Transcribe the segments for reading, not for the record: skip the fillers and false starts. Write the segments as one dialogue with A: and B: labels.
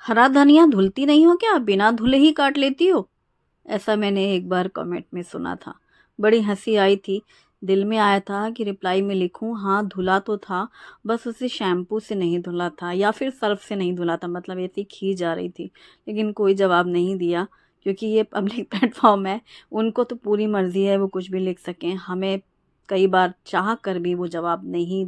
A: हरा धनिया धुलती नहीं हो क्या? बिना धुले ही काट लेती हो? ऐसा मैंने एक बार कमेंट में सुना था। बड़ी हँसी आई थी। दिल में आया था कि रिप्लाई में लिखूँ, हाँ, धुला तो था, बस उसे शैम्पू से नहीं धुला था या फिर सर्फ़ से नहीं धुला था, मतलब ऐसी खींच आ रही थी। लेकिन कोई जवाब नहीं दिया, क्योंकि ये पब्लिक प्लेटफ़ॉर्म है, उनको तो पूरी मर्ज़ी है वो कुछ भी लिख सकें। हमें कई बार चाह कर भी वो जवाब नहीं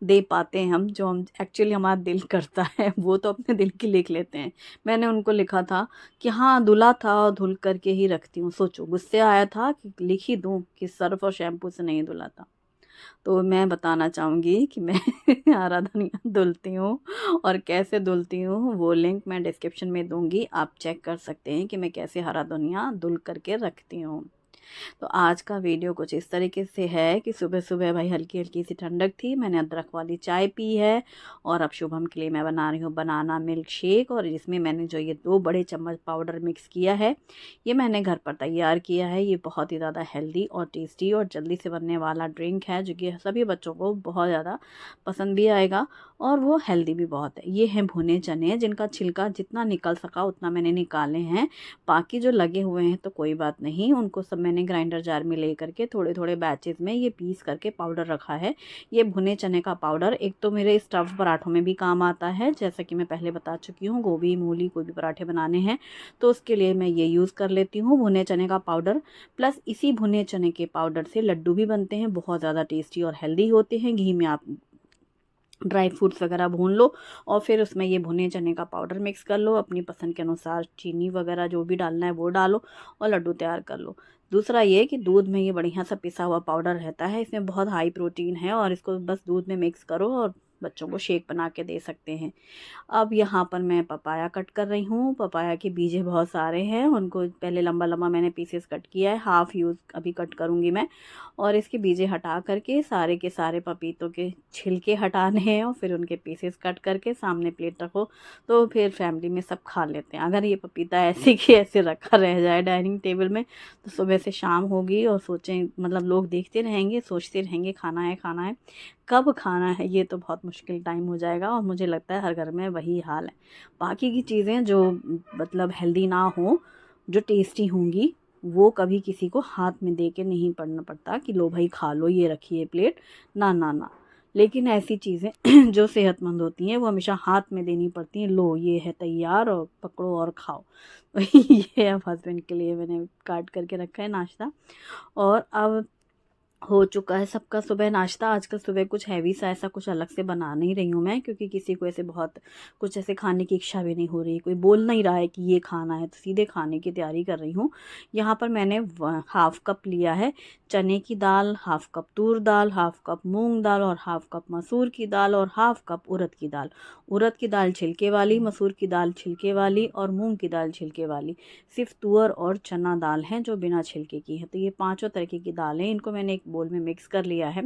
A: दे पाते हैं हम, जो हम एक्चुअली हमारा दिल करता है, वो तो अपने दिल की लिख लेते हैं। मैंने उनको लिखा था कि हाँ, धुला था और धुल कर के ही रखती हूँ। सोचो, गुस्से आया था कि लिख ही दूँ कि सर्फ़ और शैम्पू से नहीं धुला था। तो मैं बताना चाहूँगी कि मैं हरा धनिया धुलती हूँ और कैसे धुलती हूँ, वो लिंक मैं डिस्क्रिप्शन में दूँगी। आप चेक कर सकते हैं कि मैं कैसे हरा धनिया धुल कर के रखती हूँ। तो आज का वीडियो कुछ इस तरीके से है कि सुबह-सुबह भाई हल्की-हल्की सी ठंडक थी, मैंने अदरक वाली चाय पी है और अब शुभम के लिए मैं बना रही हूँ बनाना मिल्क शेक, और इसमें मैंने जो ये 2 बड़े चम्मच पाउडर मिक्स किया है, ये मैंने घर पर तैयार किया है। ये बहुत ही ज़्यादा हेल्दी और टेस्टी और जल्दी से बनने वाला ड्रिंक है, जो कि सभी बच्चों को बहुत ज़्यादा पसंद भी आएगा और वो हेल्दी भी बहुत है। ये हैं भुने चने, जिनका छिलका जितना निकल सका उतना मैंने निकाले हैं। बाकी जो लगे हुए हैं तो कोई बात नहीं, उनको सब मैंने ग्राइंडर जार में ले करके थोड़े-थोड़े बैचेज़ में ये पीस करके पाउडर रखा है। ये भुने चने का पाउडर एक तो मेरे स्टफ़्ड पराठों में भी काम आता है, जैसा कि मैं पहले बता चुकी हूँ, गोभी, मूली कोई भी पराठे बनाने हैं तो उसके लिए मैं ये यूज़ कर लेती हूँ भुने चने का पाउडर। प्लस इसी भुने चने के पाउडर से लड्डू भी बनते हैं, बहुत ज़्यादा टेस्टी और हेल्दी होते हैं। घी में आप ड्राई फ्रूट्स वगैरह भून लो और फिर उसमें ये भुने चने का पाउडर मिक्स कर लो, अपनी पसंद के अनुसार चीनी वगैरह जो भी डालना है वो डालो और लड्डू तैयार कर लो। दूसरा ये कि दूध में ये बढ़िया सा पिसा हुआ पाउडर रहता है, इसमें बहुत हाई प्रोटीन है और इसको बस दूध में मिक्स करो और बच्चों को शेक बना के दे सकते हैं। अब यहाँ पर मैं पपाया कट कर रही हूँ। पपाया के बीजे बहुत सारे हैं, उनको पहले लंबा-लंबा मैंने पीसेस कट किया है, हाफ़ यूज़ अभी कट करूँगी मैं। और इसके बीजे हटा करके सारे के सारे पपीतों के छिलके हटाने हैं और फिर उनके पीसेस कट करके सामने प्लेट रखो, तो फिर फैमिली में सब खा लेते हैं। अगर ये पपीता ऐसे की ऐसे रखा रह जाए डाइनिंग टेबल में, तो सुबह से शाम होगी और सोचें, मतलब लोग देखते रहेंगे, सोचते रहेंगे खाना है, कब खाना है, ये तो बहुत मुश्किल टाइम हो जाएगा और मुझे लगता है हर घर में वही हाल है। बाकी की चीज़ें जो मतलब हेल्दी ना हो, जो टेस्टी होंगी, वो कभी किसी को हाथ में दे के नहीं पड़ना पड़ता कि लो भाई खा लो, ये रखी है प्लेट, ना, ना, ना। लेकिन ऐसी चीज़ें जो सेहतमंद होती हैं वो हमेशा हाथ में देनी पड़ती हैं, लो ये है तैयार और पकड़ो और खाओ। ये अब हस्बैंड के लिए मैंने काट करके रखा है नाश्ता। और अब हो चुका है सबका सुबह नाश्ता। आजकल सुबह कुछ हैवी सा ऐसा कुछ अलग से बना नहीं रही हूँ मैं, क्योंकि किसी को ऐसे बहुत कुछ ऐसे खाने की इच्छा भी नहीं हो रही, कोई बोल नहीं रहा है कि ये खाना है, तो सीधे खाने की तैयारी कर रही हूँ। यहाँ पर मैंने हाफ़ कप लिया है चने की दाल, हाफ़ कप तूर दाल, हाफ़ कप मूंग दाल और हाफ़ कप मसूर की दाल और हाफ़ कप उड़द की दाल। उड़द की दाल छिलके वाली, मसूर की दाल छिलके वाली और मूंग की दाल छिलके वाली। सिर्फ तुअर और चना दाल हैं जो बिना छिलके की है। तो ये पांचों तरीके की दालें, इनको मैंने एक बोल में मिक्स कर लिया है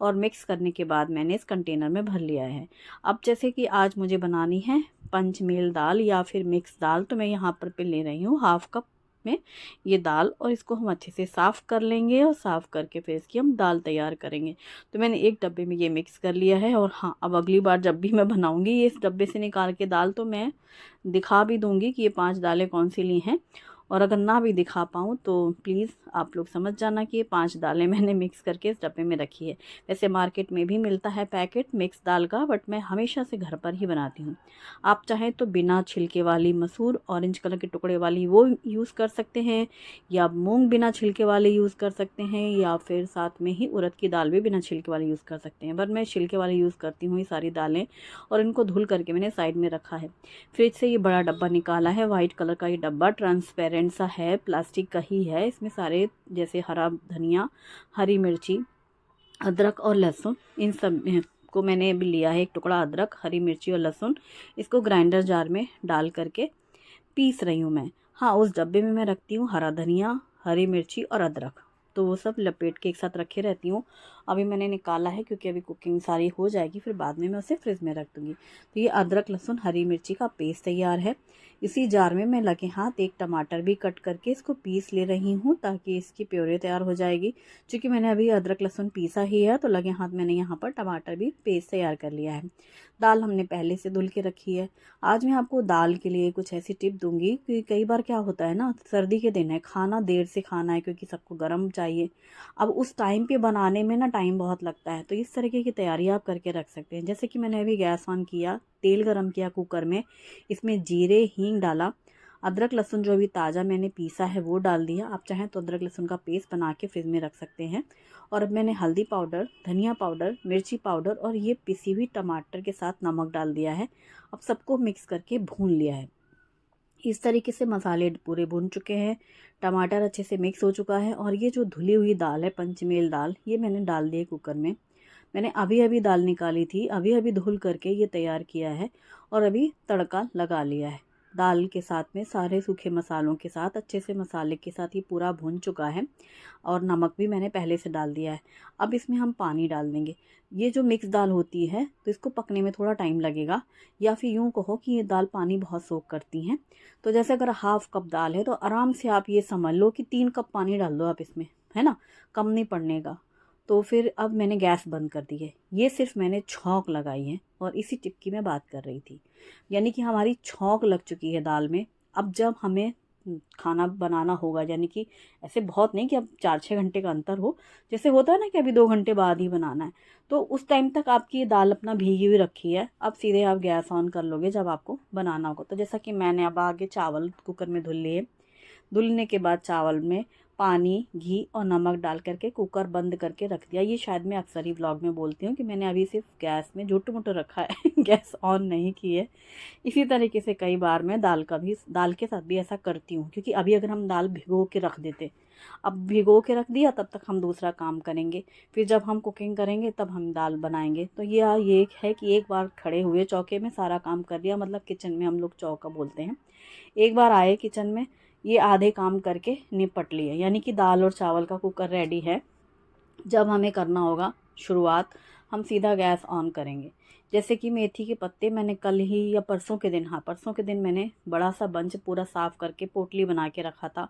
A: और मिक्स करने के बाद मैंने इस कंटेनर में भर लिया है। अब जैसे कि आज मुझे बनानी है पंचमेल दाल या फिर मिक्स दाल, तो मैं यहाँ पर ले रही हूँ हाफ़ कप में ये दाल और इसको हम अच्छे से साफ़ कर लेंगे और साफ़ करके फिर इसकी हम दाल तैयार करेंगे। तो मैंने एक डब्बे में ये मिक्स कर लिया है और हाँ, अब अगली बार जब भी मैं बनाऊंगी ये इस डब्बे से निकाल के दाल, तो मैं दिखा भी दूंगी कि ये 5 दालें कौन सी ली हैं। और अगर ना भी दिखा पाऊँ तो प्लीज़ आप लोग समझ जाना कि ये 5 दालें मैंने मिक्स करके इस डब्बे में रखी है। वैसे मार्केट में भी मिलता है पैकेट मिक्स दाल का, बट मैं हमेशा से घर पर ही बनाती हूँ। आप चाहें तो बिना छिलके वाली मसूर ऑरेंज कलर के टुकड़े वाली वो यूज़ कर सकते हैं, या मूंग बिना छिलके वाले यूज़ कर सकते हैं, या फिर साथ में ही उड़द की दाल भी बिना छिलके वाली यूज़ कर सकते हैं। बट मैं छिलके वाली यूज़ करती हूँ ये सारी दालें, और इनको धुल करके मैंने साइड में रखा है। फ्रिज से ये बड़ा डब्बा निकाला है, वाइट कलर का ये डब्बा ट्रांसपेरेंट सा है, प्लास्टिक का ही है। इसमें सारे जैसे हरा धनिया, हरी मिर्ची, अदरक और लहसुन, इन सब को मैंने अभी लिया है। एक टुकड़ा अदरक, हरी मिर्ची और लहसुन, इसको ग्राइंडर जार में डाल करके पीस रही हूँ मैं। हाँ, उस डब्बे में मैं रखती हूँ हरा धनिया, हरी मिर्ची और अदरक, तो वो सब लपेट के एक साथ रखे रहती हूँ। अभी मैंने निकाला है क्योंकि अभी कुकिंग सारी हो जाएगी, फिर बाद में मैं उसे फ्रिज में रख दूँगी। तो ये अदरक लहसुन हरी मिर्ची का पेस्ट तैयार है। इसी जार में मैं लगे हाथ एक टमाटर भी कट करके इसको पीस ले रही हूँ ताकि इसकी प्योरी तैयार हो जाएगी। चूँकि मैंने अभी अदरक लहसुन पीसा ही है तो लगे हाथ मैंने यहाँ पर टमाटर भी पेस्ट तैयार कर लिया है। दाल हमने पहले से धुल के रखी है। आज मैं आपको दाल के लिए कुछ ऐसी टिप दूंगी कि कई बार क्या होता है ना, सर्दी के दिन है, खाना देर से खाना है क्योंकि सबको गर्म चाहिए। अब उस टाइम पे बनाने में ना टाइम बहुत लगता है, तो इस तरीके की तैयारी आप करके रख सकते हैं। जैसे कि मैंने अभी गैस ऑन किया, तेल गरम किया कुकर में, इसमें जीरे हींग डाला, अदरक लहसुन जो अभी ताज़ा मैंने पीसा है वो डाल दिया। आप चाहें तो अदरक लहसुन का पेस्ट बना के फ्रिज में रख सकते हैं। और अब मैंने हल्दी पाउडर, धनिया पाउडर, मिर्ची पाउडर और ये पिसी हुई टमाटर के साथ नमक डाल दिया है। अब सबको मिक्स करके भून लिया है। इस तरीके से मसाले पूरे भुन चुके हैं, टमाटर अच्छे से मिक्स हो चुका है और ये जो धुली हुई दाल है, पंचमेल दाल, ये मैंने डाल दी है कुकर में। मैंने अभी अभी दाल निकाली थी, अभी अभी धुल करके ये तैयार किया है और अभी तड़का लगा लिया है। दाल के साथ में सारे सूखे मसालों के साथ अच्छे से मसाले के साथ ये पूरा भुन चुका है और नमक भी मैंने पहले से डाल दिया है। अब इसमें हम पानी डाल देंगे। ये जो मिक्स दाल होती है तो इसको पकने में थोड़ा टाइम लगेगा, या फिर यूँ कहो कि ये दाल पानी बहुत सोख करती हैं। तो जैसे अगर हाफ कप दाल है तो आराम से आप ये समझ लो कि 3 कप पानी डाल दो आप इसमें, है ना, कम नहीं पड़ने का। तो फिर अब मैंने गैस बंद कर दी है। ये सिर्फ मैंने छौंक लगाई है और इसी टिप की मैं बात कर रही थी, यानी कि हमारी छौंक लग चुकी है दाल में। अब जब हमें खाना बनाना होगा, यानी कि ऐसे बहुत नहीं कि अब 4-6 घंटे का अंतर हो, जैसे होता है ना कि अभी 2 घंटे बाद ही बनाना है, तो उस टाइम तक आपकी ये दाल अपना भीगी हुई रखी है। अब सीधे आप गैस ऑन कर लोगे जब आपको बनाना होगा। तो जैसा कि मैंने अब आगे चावल कुकर में धुल लिए, धुलने के बाद चावल में पानी, घी और नमक डाल करके कुकर बंद करके रख दिया। ये शायद मैं अक्सर ही व्लॉग में बोलती हूँ कि मैंने अभी सिर्फ गैस में झूठ-मूठ रखा है गैस ऑन नहीं की है। इसी तरीके से कई बार मैं दाल के साथ भी ऐसा करती हूँ, क्योंकि अभी अगर हम दाल भिगो के रख देते, अब भिगो के रख दिया तब तक हम दूसरा काम करेंगे, फिर जब हम कुकिंग करेंगे तब हम दाल बनाएंगे। तो ये है कि एक बार खड़े हुए चौके में सारा काम कर दिया, मतलब किचन में हम लोग चौका बोलते हैं। एक बार आए किचन में, ये आधे काम करके निपट लिए, यानी कि दाल और चावल का कुकर रेडी है। जब हमें करना होगा शुरुआत, हम सीधा गैस ऑन करेंगे। जैसे कि मेथी के पत्ते मैंने कल ही या परसों के दिन, हाँ परसों के दिन मैंने बड़ा सा बंच पूरा साफ़ करके पोटली बना के रखा था।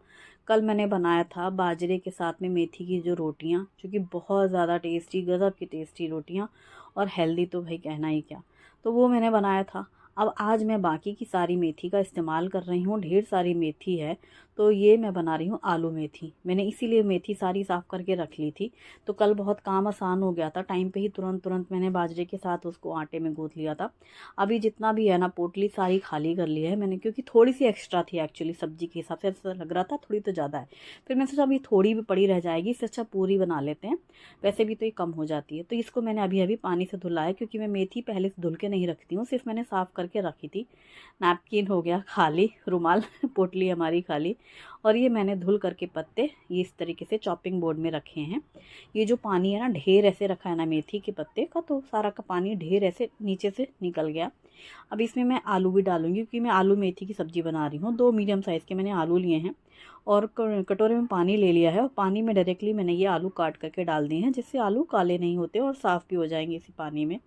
A: कल मैंने बनाया था बाजरे के साथ में मेथी की जो रोटियाँ, जो कि बहुत ज़्यादा टेस्टी, गज़ब की टेस्टी रोटियाँ, और हेल्दी तो भाई कहना ही क्या। तो वो मैंने बनाया था। अब आज मैं बाकी की सारी मेथी का इस्तेमाल कर रही हूँ। ढेर सारी मेथी है तो ये मैं बना रही हूँ आलू मेथी। मैंने इसीलिए मेथी सारी साफ़ करके रख ली थी, तो कल बहुत काम आसान हो गया था। टाइम पे ही तुरंत तुरंत मैंने बाजरे के साथ उसको आटे में गूँथ लिया था। अभी जितना भी है ना, पोटली सारी खाली कर ली है मैंने, क्योंकि थोड़ी सी एक्स्ट्रा थी एक्चुअली, सब्जी के हिसाब से ऐसा लग रहा था थोड़ी तो ज़्यादा है। फिर मैंने सोचा अभी थोड़ी भी पड़ी रह जाएगी, इससे अच्छा पूरी बना लेते हैं, वैसे भी तो ये कम हो जाती है। तो इसको मैंने अभी अभी पानी से धुला है, क्योंकि मैं मेथी पहले से धुल के नहीं रखती हूँ, सिर्फ मैंने साफ़ करके रखी थी। नैपकिन हो गया खाली, रुमाल पोटली हमारी खाली। और ये मैंने धुल करके पत्ते ये इस तरीके से चॉपिंग बोर्ड में रखे हैं। ये जो पानी है ना, ढेर ऐसे रखा है ना मेथी के पत्ते का, तो सारा का पानी ढेर ऐसे नीचे से निकल गया। अब इसमें मैं आलू भी डालूंगी, क्योंकि मैं आलू मेथी की सब्ज़ी बना रही हूँ। 2 मीडियम साइज़ के मैंने आलू लिए हैं और कटोरे में पानी ले लिया है, और पानी में डायरेक्टली मैंने ये आलू काट करके डाल दिए हैं, जिससे आलू काले नहीं होते और साफ़ भी हो जाएंगे इसी पानी में।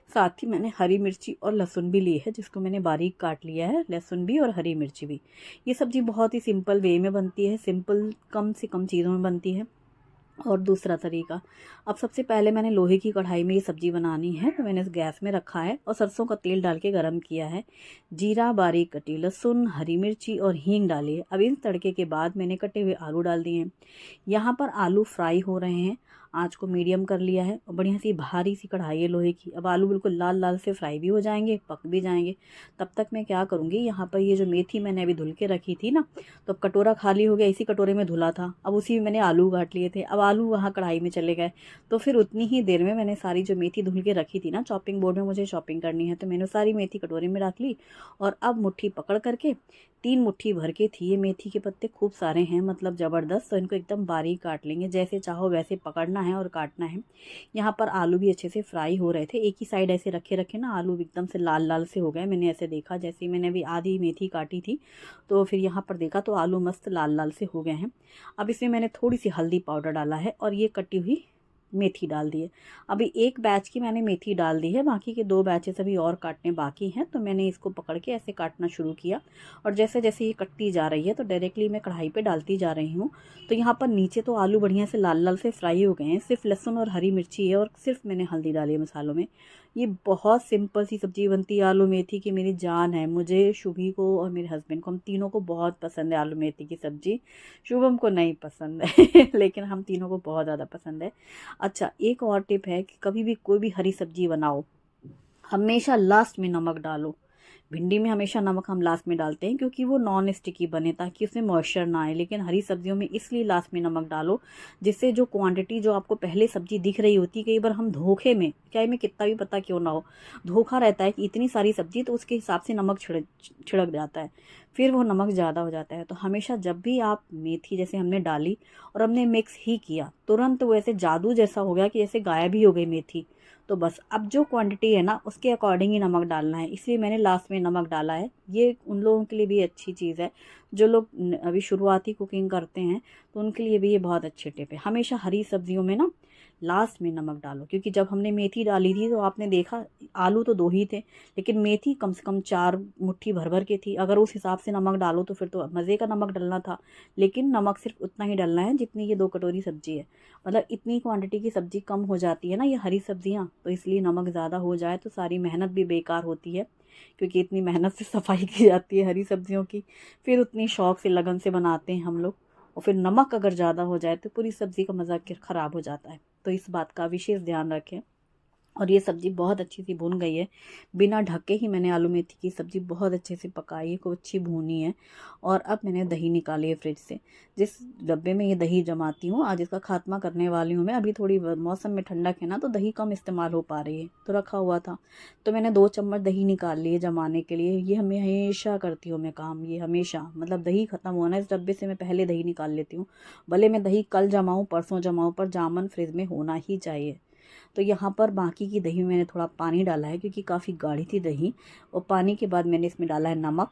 A: साथ ही मैंने हरी मिर्ची और लहसुन भी ली है, जिसको मैंने बारीक काट लिया है, लहसुन भी और हरी मिर्ची भी। ये सब्ज़ी बहुत ही सिंपल वे में बनती है, सिंपल कम से कम चीज़ों में बनती है। और दूसरा तरीका, अब सबसे पहले मैंने लोहे की कढ़ाई में ये सब्ज़ी बनानी है, तो मैंने इस गैस में रखा है और सरसों का तेल डाल के गरम किया है। जीरा, बारीक कटी लहसुन, हरी मिर्ची और हींग डाली है। अब इन तड़के के बाद मैंने कटे हुए आलू डाल दिए हैं। यहाँ पर आलू फ्राई हो रहे हैं, आँच को मीडियम कर लिया है और बढ़िया सी भारी सी कढ़ाई है लोहे की। अब आलू बिल्कुल लाल लाल से फ्राई भी हो जाएंगे, पक भी जाएंगे। तब तक मैं क्या करूँगी, यहाँ पर ये जो मेथी मैंने अभी धुल के रखी थी ना, तो अब कटोरा खाली हो गया, इसी कटोरे में धुला था, अब उसी में मैंने आलू काट लिए थे। अब आलू वहाँ कढ़ाई में चले गए, तो फिर उतनी ही देर में मैंने सारी जो मेथी धुल के रखी थी ना, चॉपिंग बोर्ड में मुझे चॉपिंग करनी है, तो मैंने सारी मेथी कटोरे में रख ली। और अब मुट्ठी पकड़ करके, 3 मुट्ठी भर के थी ये मेथी के पत्ते, खूब सारे हैं मतलब ज़बरदस्त, तो इनको एकदम बारीक काट लेंगे, जैसे चाहो वैसे पकड़ना है और काटना है। यहाँ पर आलू भी अच्छे से फ्राई हो रहे थे, एक ही साइड ऐसे रखे रखे ना आलू एकदम से लाल लाल से हो गए। मैंने ऐसे देखा, जैसे ही मैंने अभी आधी मेथी काटी थी तो फिर यहाँ पर देखा तो आलू मस्त लाल लाल से हो गए हैं। अब इसमें मैंने थोड़ी सी हल्दी पाउडर डाला है और ये कटी हुई मेथी डाल दी है। अभी एक बैच की मैंने मेथी डाल दी है, बाकी के 2 बैचेस अभी और काटने बाकी हैं। तो मैंने इसको पकड़ के ऐसे काटना शुरू किया और जैसे जैसे ये कटती जा रही है तो डायरेक्टली मैं कढ़ाई पे डालती जा रही हूँ। तो यहाँ पर नीचे तो आलू बढ़िया से लाल लाल से फ्राई हो गए हैं, सिर्फ लहसुन और हरी मिर्ची है और सिर्फ मैंने हल्दी डाली है मसालों में। ये बहुत सिंपल सी सब्जी बनती है आलू मेथी की, मेरी जान है। मुझे, शुभी को और मेरे हस्बैंड को, हम तीनों को बहुत पसंद है आलू मेथी की सब्जी। शुभम को नहीं पसंद है लेकिन हम तीनों को बहुत ज़्यादा पसंद है। अच्छा, एक और टिप है कि कभी भी कोई भी हरी सब्जी बनाओ, हमेशा लास्ट में नमक डालो। भिंडी में हमेशा नमक हम लास्ट में डालते हैं क्योंकि वो नॉन स्टिकी बने, ताकि उसमें मॉइस्चर ना आए। लेकिन हरी सब्जियों में इसलिए लास्ट में नमक डालो, जिससे जो क्वांटिटी जो आपको पहले सब्जी दिख रही होती है, कई बार हम धोखे में, चाहे में कितना भी पता क्यों ना हो, धोखा रहता है कि इतनी सारी सब्जी तो उसके हिसाब से नमक छिड़क जाता है, फिर वो नमक ज़्यादा हो जाता है। तो हमेशा जब भी आप मेथी जैसे हमने डाली और हमने मिक्स ही किया, तुरंत वो ऐसे जादू जैसा हो गया कि जैसे गायब ही हो गई मेथी। तो बस अब जो क्वांटिटी है ना उसके अकॉर्डिंग ही नमक डालना है, इसलिए मैंने लास्ट में नमक डाला है। ये उन लोगों के लिए भी अच्छी चीज़ है जो लोग अभी शुरुआती कुकिंग करते हैं, तो उनके लिए भी ये बहुत अच्छी टिप है। हमेशा हरी सब्जियों में ना लास्ट में नमक डालो, क्योंकि जब हमने मेथी डाली थी तो आपने देखा आलू तो 2 ही थे, लेकिन मेथी कम से कम 4 मुट्ठी भर भर के थी। अगर उस हिसाब से नमक डालो तो फिर तो मज़े का नमक डलना था, लेकिन नमक सिर्फ उतना ही डलना है जितनी ये 2 कटोरी सब्जी है। मतलब इतनी क्वांटिटी की सब्जी कम हो जाती है ना ये हरी सब्जियाँ, तो इसलिए नमक ज़्यादा हो जाए तो सारी मेहनत भी बेकार होती है, क्योंकि इतनी मेहनत से सफाई की जाती है हरी सब्जियों की, फिर उतनी शौक से लगन से बनाते हैं हम लोग, और फिर नमक अगर ज़्यादा हो जाए तो पूरी सब्ज़ी का मज़ा ख़राब हो जाता है। तो इस बात का विशेष ध्यान रखें। और ये सब्ज़ी बहुत अच्छी सी भून गई है, बिना ढके ही मैंने आलू मेथी की सब्ज़ी बहुत अच्छे से पकाई है, खूब अच्छी भूनी है। और अब मैंने दही निकाली है फ्रिज से, जिस डब्बे में ये दही जमाती हूँ, आज इसका खात्मा करने वाली हूँ मैं। अभी थोड़ी मौसम में ठंडक है ना, तो दही कम इस्तेमाल हो पा रही है, तो रखा हुआ था, तो मैंने 2 चम्मच दही निकाल ली है जमाने के लिए। ये हमेशा करती हूँ मैं काम, ये हमेशा, मतलब दही ख़त्म हुआ ना इस डब्बे से मैं पहले दही निकाल लेती हूँ। भले मैं दही कल जमाऊँ परसों जमाऊँ, पर जामन फ्रिज में होना ही चाहिए। तो यहाँ पर बाकी की दही में मैंने थोड़ा पानी डाला है क्योंकि काफ़ी गाढ़ी थी दही, और पानी के बाद मैंने इसमें डाला है नमक,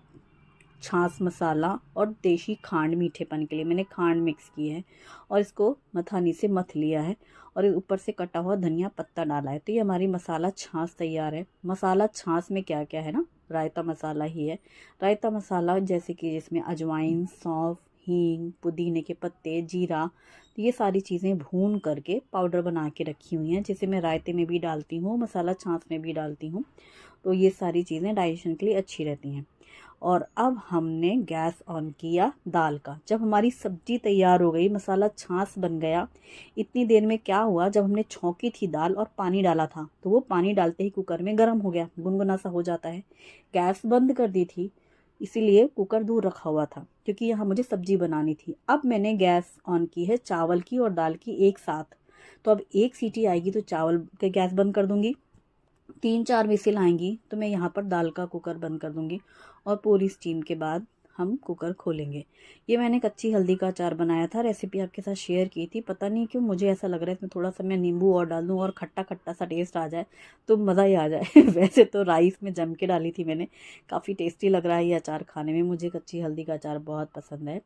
A: छाछ मसाला और देशी खांड, मीठेपन के लिए मैंने खांड मिक्स की है, और इसको मथानी से मथ लिया है, और ऊपर से कटा हुआ धनिया पत्ता डाला है। तो ये हमारी मसाला छाछ तैयार है। मसाला छाछ में क्या क्या है ना, रायता मसाला ही है। रायता मसाला जैसे कि जिसमें अजवाइन, सौंफ, हींग, पुदीने के पत्ते, जीरा, तो ये सारी चीज़ें भून करके पाउडर बना के रखी हुई हैं, जिसे मैं रायते में भी डालती हूँ, मसाला छाछ में भी डालती हूँ। तो ये सारी चीज़ें डाइजेशन के लिए अच्छी रहती हैं। और अब हमने गैस ऑन किया दाल का। जब हमारी सब्जी तैयार हो गई, मसाला छाछ बन गया, इतनी देर में क्या हुआ, जब हमने छौंकी थी दाल और पानी डाला था, तो वो पानी डालते ही कुकर में गर्म हो गया, गुनगुना सा हो जाता है। गैस बंद कर दी थी, इसीलिए कुकर दूर रखा हुआ था, क्योंकि यहाँ मुझे सब्जी बनानी थी। अब मैंने गैस ऑन की है चावल की और दाल की एक साथ। तो अब एक सीटी आएगी तो चावल के गैस बंद कर दूंगी, 3-4 विसिल आएंगी तो मैं यहाँ पर दाल का कुकर बंद कर दूंगी, और पूरी स्टीम के बाद हम कुकर खोलेंगे। ये मैंने कच्ची हल्दी का अचार बनाया था, रेसिपी आपके साथ शेयर की थी। पता नहीं क्यों मुझे ऐसा लग रहा है इसमें थोड़ा सा मैं नींबू और डाल दूँ और खट्टा खट्टा सा टेस्ट आ जाए तो मज़ा ही आ जाए वैसे तो राइस में जम के डाली थी मैंने, काफ़ी टेस्टी लग रहा है ये अचार खाने में। मुझे कच्ची हल्दी का अचार बहुत पसंद है,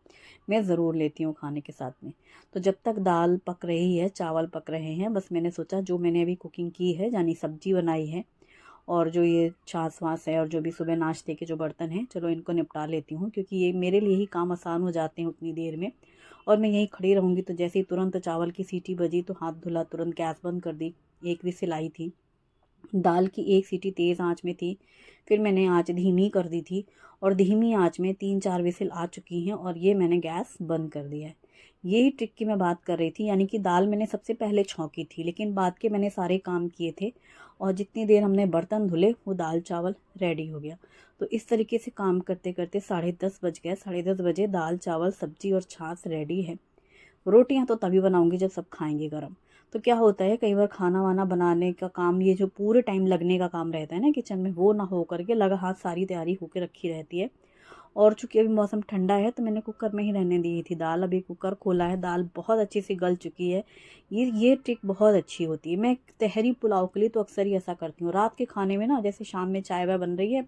A: मैं ज़रूर लेती हूँ खाने के साथ में। तो जब तक दाल पक रही है, चावल पक रहे हैं, बस मैंने सोचा जो मैंने अभी कुकिंग की है, यानी सब्जी बनाई है, और जो ये छाछ वास है, और जो भी सुबह नाश्ते के जो बर्तन हैं, चलो इनको निपटा लेती हूँ, क्योंकि ये मेरे लिए ही काम आसान हो जाते हैं उतनी देर में। और मैं यहीं खड़ी रहूँगी तो जैसे ही तुरंत चावल की सीटी बजी तो हाथ धुला, तुरंत गैस बंद कर दी। एक विसिल आई थी, दाल की एक सीटी तेज़ आंच में थी, फिर मैंने आंच धीमी कर दी थी, और धीमी आंच में 3-4 विसिल आ चुकी हैं, और ये मैंने गैस बंद कर दिया है। यही ट्रिक की मैं बात कर रही थी, यानी कि दाल मैंने सबसे पहले छौंकी थी, लेकिन बाद के मैंने सारे काम किए थे, और जितनी देर हमने बर्तन धुले वो दाल चावल रेडी हो गया। तो इस तरीके से काम करते करते 10:30 बज गए। 10:30 बजे दाल चावल सब्जी और छाछ रेडी है। रोटियां तो तभी बनाऊंगी जब सब खाएंगे गरम। तो क्या होता है, कई बार खाना वाना बनाने का काम, ये जो पूरे टाइम लगने का काम रहता है ना किचन में, वो ना हो करके लगा हाथ सारी तैयारी होकर रखी रहती है। और चूंकि अभी मौसम ठंडा है तो मैंने कुकर में ही रहने दी थी दाल। अभी कुकर खोला है, दाल बहुत अच्छी सी गल चुकी है। ये ट्रिक बहुत अच्छी होती है। मैं तहरी पुलाव के लिए तो अक्सर ही ऐसा करती हूँ, रात के खाने में ना, जैसे शाम में चाय वाय बन रही है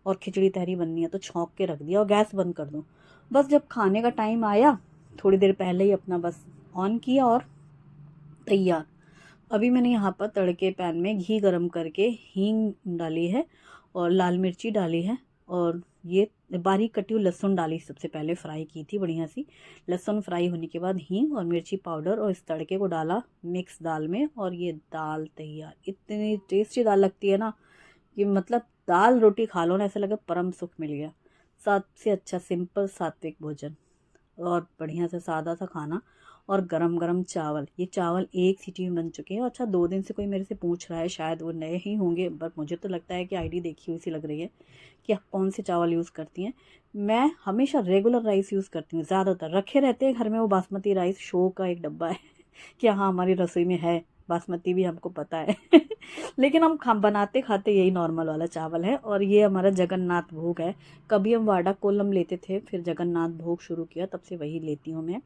A: और खिचड़ी तहरी बननी है, तो छौंक के रख दिया और गैस बंद कर दूँ। बस जब खाने का टाइम आया, थोड़ी देर पहले ही अपना बस ऑन किया और तैयार। अभी मैंने यहाँ पर तड़के पैन में घी गरम करके हींग डाली है और लाल मिर्ची डाली है और ये बारीक कटी हुई लहसुन डाली, सबसे पहले फ्राई की थी बढ़िया सी। लहसुन फ्राई होने के बाद हींग और मिर्ची पाउडर और इस तड़के को डाला मिक्स दाल में और ये दाल तैयार। इतनी टेस्टी दाल लगती है ना कि मतलब दाल रोटी खा लो ना ऐसा लगे परम सुख मिल गया। सबसे अच्छा सिंपल सात्विक भोजन और बढ़िया से सादा सा खाना और गरम गरम चावल। ये चावल एक सीटी में बन चुके हैं। अच्छा 2 दिन से कोई मेरे से पूछ रहा है, शायद वो नए ही होंगे, बट मुझे तो लगता है कि आईडी देखी हुई सी लग रही है कि आप कौन से चावल यूज़ करती हैं। मैं हमेशा रेगुलर राइस यूज़ करती हूँ, ज़्यादातर रखे रहते हैं घर में वो बासमती राइस, शो का एक डब्बा है कि हाँ हमारी रसोई में है बासमती भी, हमको पता है लेकिन हम बनाते खाते यही नॉर्मल वाला चावल है। और ये हमारा जगन्नाथ भोग है। कभी हम वाडा कोलम लेते थे, फिर जगन्नाथ भोग शुरू किया, तब से वही लेती हूँ मैं।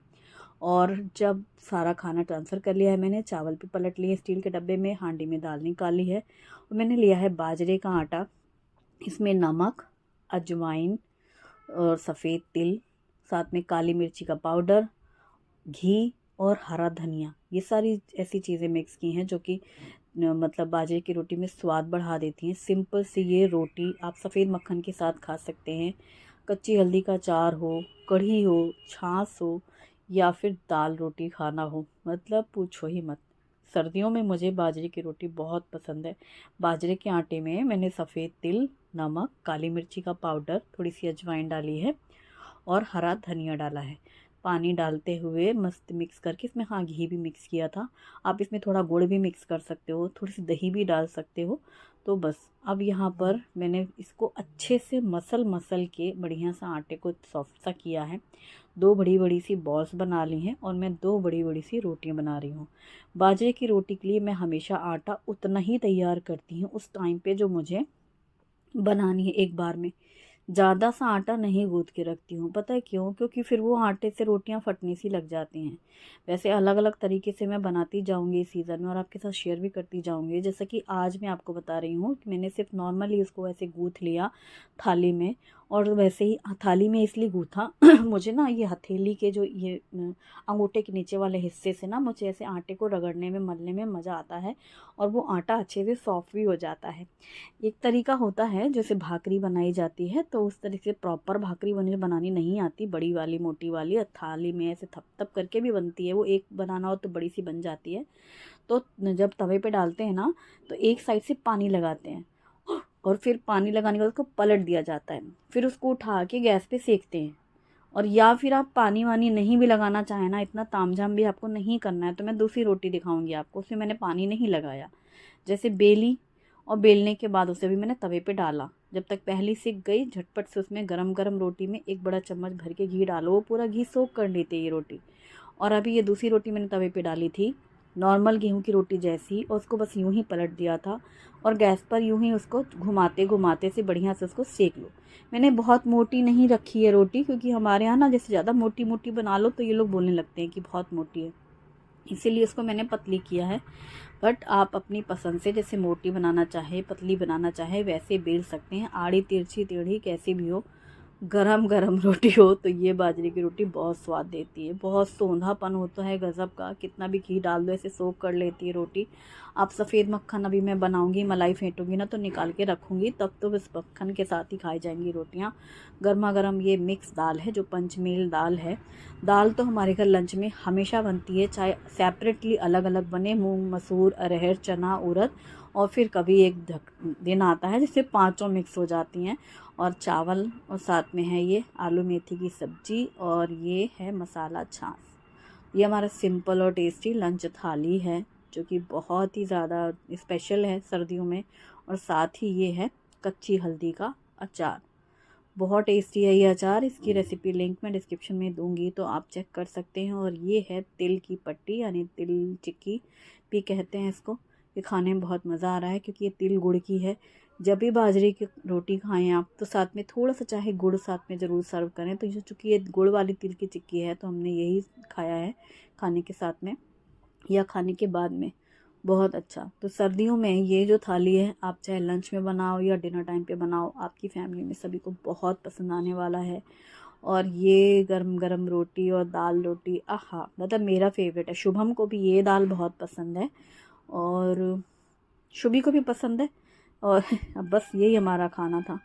A: और जब सारा खाना ट्रांसफ़र कर लिया है मैंने, चावल भी पलट लिए स्टील के डब्बे में, हांडी में दाल निकाली है और मैंने लिया है बाजरे का आटा। इसमें नमक, अजवाइन और सफ़ेद तिल, साथ में काली मिर्ची का पाउडर, घी और हरा धनिया, ये सारी ऐसी चीज़ें मिक्स की हैं जो कि मतलब बाजरे की रोटी में स्वाद बढ़ा देती हैं। सिंपल सी ये रोटी आप सफ़ेद मक्खन के साथ खा सकते हैं, कच्ची हल्दी का अचार हो, कढ़ी हो, छाछ हो या फिर दाल रोटी खाना हो, मतलब पूछो ही मत। सर्दियों में मुझे बाजरे की रोटी बहुत पसंद है। बाजरे के आटे में मैंने सफ़ेद तिल, नमक, काली मिर्ची का पाउडर, थोड़ी सी अजवाइन डाली है और हरा धनिया डाला है। पानी डालते हुए मस्त मिक्स करके, इसमें हाँ घी भी मिक्स किया था। आप इसमें थोड़ा गुड़ भी मिक्स कर सकते हो, थोड़ी सी दही भी डाल सकते हो। तो बस अब यहाँ पर मैंने इसको अच्छे से मसल मसल के बढ़िया सा आटे को सॉफ्ट सा किया है। 2 बड़ी बड़ी सी बॉल्स बना ली हैं और मैं 2 बड़ी बड़ी सी रोटियां बना रही हूँ। बाजरे की रोटी के लिए मैं हमेशा आटा उतना ही तैयार करती हूँ उस टाइम पे जो मुझे बनानी है एक बार में। ज़्यादा सा आटा नहीं गूँथ के रखती हूँ, पता है क्यों? क्योंकि फिर वो आटे से रोटियां फटने सी लग जाती हैं। वैसे अलग अलग तरीके से मैं बनाती जाऊँगी इस सीज़न में और आपके साथ शेयर भी करती जाऊँगी। जैसा कि आज मैं आपको बता रही हूँ कि मैंने सिर्फ नॉर्मली उसको ऐसे गूँथ लिया थाली में और वैसे ही थाली में इसलिए गूँथा मुझे ना ये हथेली के जो ये अंगूठे के नीचे वाले हिस्से से ना मुझे ऐसे आटे को रगड़ने में मलने में मज़ा आता है और वो आटा अच्छे से सॉफ्ट भी हो जाता है। एक तरीका होता है जैसे भाकरी बनाई जाती है, तो उस तरीके से प्रॉपर भाकरी मुझे बनानी नहीं आती, बड़ी वाली मोटी वाली और थाली में ऐसे थप थप करके भी बनती है, वो एक बनाना हो तो बड़ी सी बन जाती है। तो जब तवे पे डालते हैं ना तो एक साइड से पानी लगाते हैं और फिर पानी लगाने के बाद उसको पलट दिया जाता है, फिर उसको उठा के गैस पे सेकते हैं। और या फिर आप पानी वानी नहीं भी लगाना चाहें ना, इतना तामझाम भी आपको नहीं करना है, तो मैं दूसरी रोटी दिखाऊंगी आपको, उसमें मैंने पानी नहीं लगाया। जैसे बेली और बेलने के बाद उसे भी मैंने तवे पे डाला, जब तक पहली सिक गई झटपट से उसमें गरम गरम रोटी में 1 बड़ा चम्मच भर के घी डालो, वो पूरा घी सोख कर लेती है ये रोटी। और अभी ये दूसरी रोटी मैंने तवे पे डाली थी, नॉर्मल गेहूं की रोटी जैसी, और उसको बस यूं ही पलट दिया था और गैस पर यूं ही उसको घुमाते घुमाते से बढ़िया से उसको सेक लो। मैंने बहुत मोटी नहीं रखी है रोटी, क्योंकि हमारे यहाँ ना जैसे ज़्यादा मोटी मोटी बना लो तो ये लोग बोलने लगते हैं कि बहुत मोटी है, इसीलिए उसको मैंने पतली किया है। बट आप अपनी पसंद से जैसे मोटी बनाना चाहे, पतली बनाना चाहे, वैसे बेल सकते हैं, आड़ी तिरछी टेढ़ी कैसी भी हो। गरम गरम रोटी हो तो ये बाजरे की रोटी बहुत स्वाद देती है, बहुत सोंधापन होता है गज़ब का, कितना भी घी डाल दो ऐसे सोख कर लेती है रोटी। आप सफ़ेद मक्खन अभी मैं बनाऊंगी, मलाई फेंटूंगी ना तो निकाल के रखूंगी, तब तो बस मक्खन के साथ ही खाई जाएंगी रोटियां। गर्मा गर्म ये मिक्स दाल है जो पंचमेल दाल है। दाल तो हमारे घर लंच में हमेशा बनती है, चाहे सेपरेटली अलग अलग बने, मूंग मसूर अरहर चना उड़द, और फिर कभी एक दिन आता है जिससे पाँचों मिक्स हो जाती हैं। और चावल और साथ में है ये आलू मेथी की सब्जी और ये है मसाला छाछ। ये हमारा सिंपल और टेस्टी लंच थाली है जो कि बहुत ही ज़्यादा स्पेशल है सर्दियों में। और साथ ही ये है कच्ची हल्दी का अचार, बहुत टेस्टी है ये अचार। इसकी रेसिपी लिंक मैं डिस्क्रिप्शन में दूंगी तो आप चेक कर सकते हैं। और ये है तिल की पट्टी, यानी तिल चिक्की भी कहते हैं इसको। ये खाने में बहुत मज़ा आ रहा है क्योंकि ये तिल गुड़ की है। जब भी बाजरे की रोटी खाएं आप तो साथ में थोड़ा सा चाहे गुड़ साथ में ज़रूर सर्व करें। तो ये चूँकि ये गुड़ वाली तिल की चिक्की है तो हमने यही खाया है खाने के साथ में या खाने के बाद में। बहुत अच्छा। तो सर्दियों में ये जो थाली है आप चाहे लंच में बनाओ या डिनर टाइम पे बनाओ, आपकी फैमिली में सभी को बहुत पसंद आने वाला है। और ये गरम गरम रोटी और दाल रोटी, आहा, मतलब मेरा फेवरेट है। शुभम को भी ये दाल बहुत पसंद है और शुभी को भी पसंद है। और अब बस यही हमारा खाना था।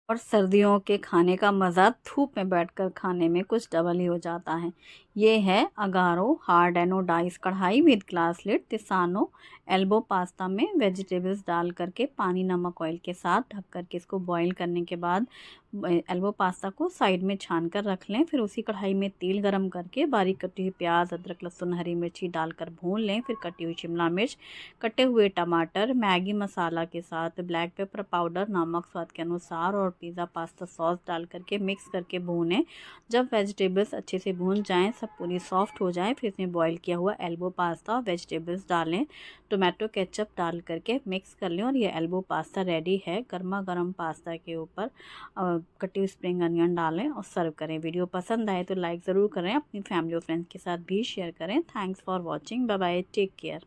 A: और सर्दियों के खाने का मज़ा धूप में बैठकर खाने में कुछ डबल ही हो जाता है। ये है Agaro hard anodise kadhai with glass lid Tisano elbow pasta में वेजिटेबल्स डाल करके पानी नमक ऑयल के साथ ढक करके इसको बॉईल करने के बाद एल्बो पास्ता को साइड में छान कर रख लें। फिर उसी कढ़ाई में तेल गरम करके बारीक कटी हुई प्याज अदरक लहसुन हरी मिर्ची डालकर भून लें। फिर कटी हुई शिमला मिर्च कटे हुए टमाटर मैगी मसाला के साथ ब्लैक पेपर पाउडर नमक स्वाद के अनुसार और पिज़्ज़ा पास्ता सॉस डाल करके मिक्स करके भूनें। जब वेजिटेबल्स अच्छे से भून जाएं सब पूरी सॉफ्ट हो जाए फिर इसमें बॉईल किया हुआ एल्बो पास्ता वेजिटेबल्स डालें। टोमेटो केचप डाल करके मिक्स कर लें और ये एल्बो पास्ता रेडी है। गर्मा गर्म पास्ता के ऊपर कटी हुई स्प्रिंग अनियन डालें और सर्व करें। वीडियो पसंद आए तो लाइक ज़रूर करें, अपनी फैमिली और फ्रेंड्स के साथ भी शेयर करें। Thanks for watching, bye bye, take care.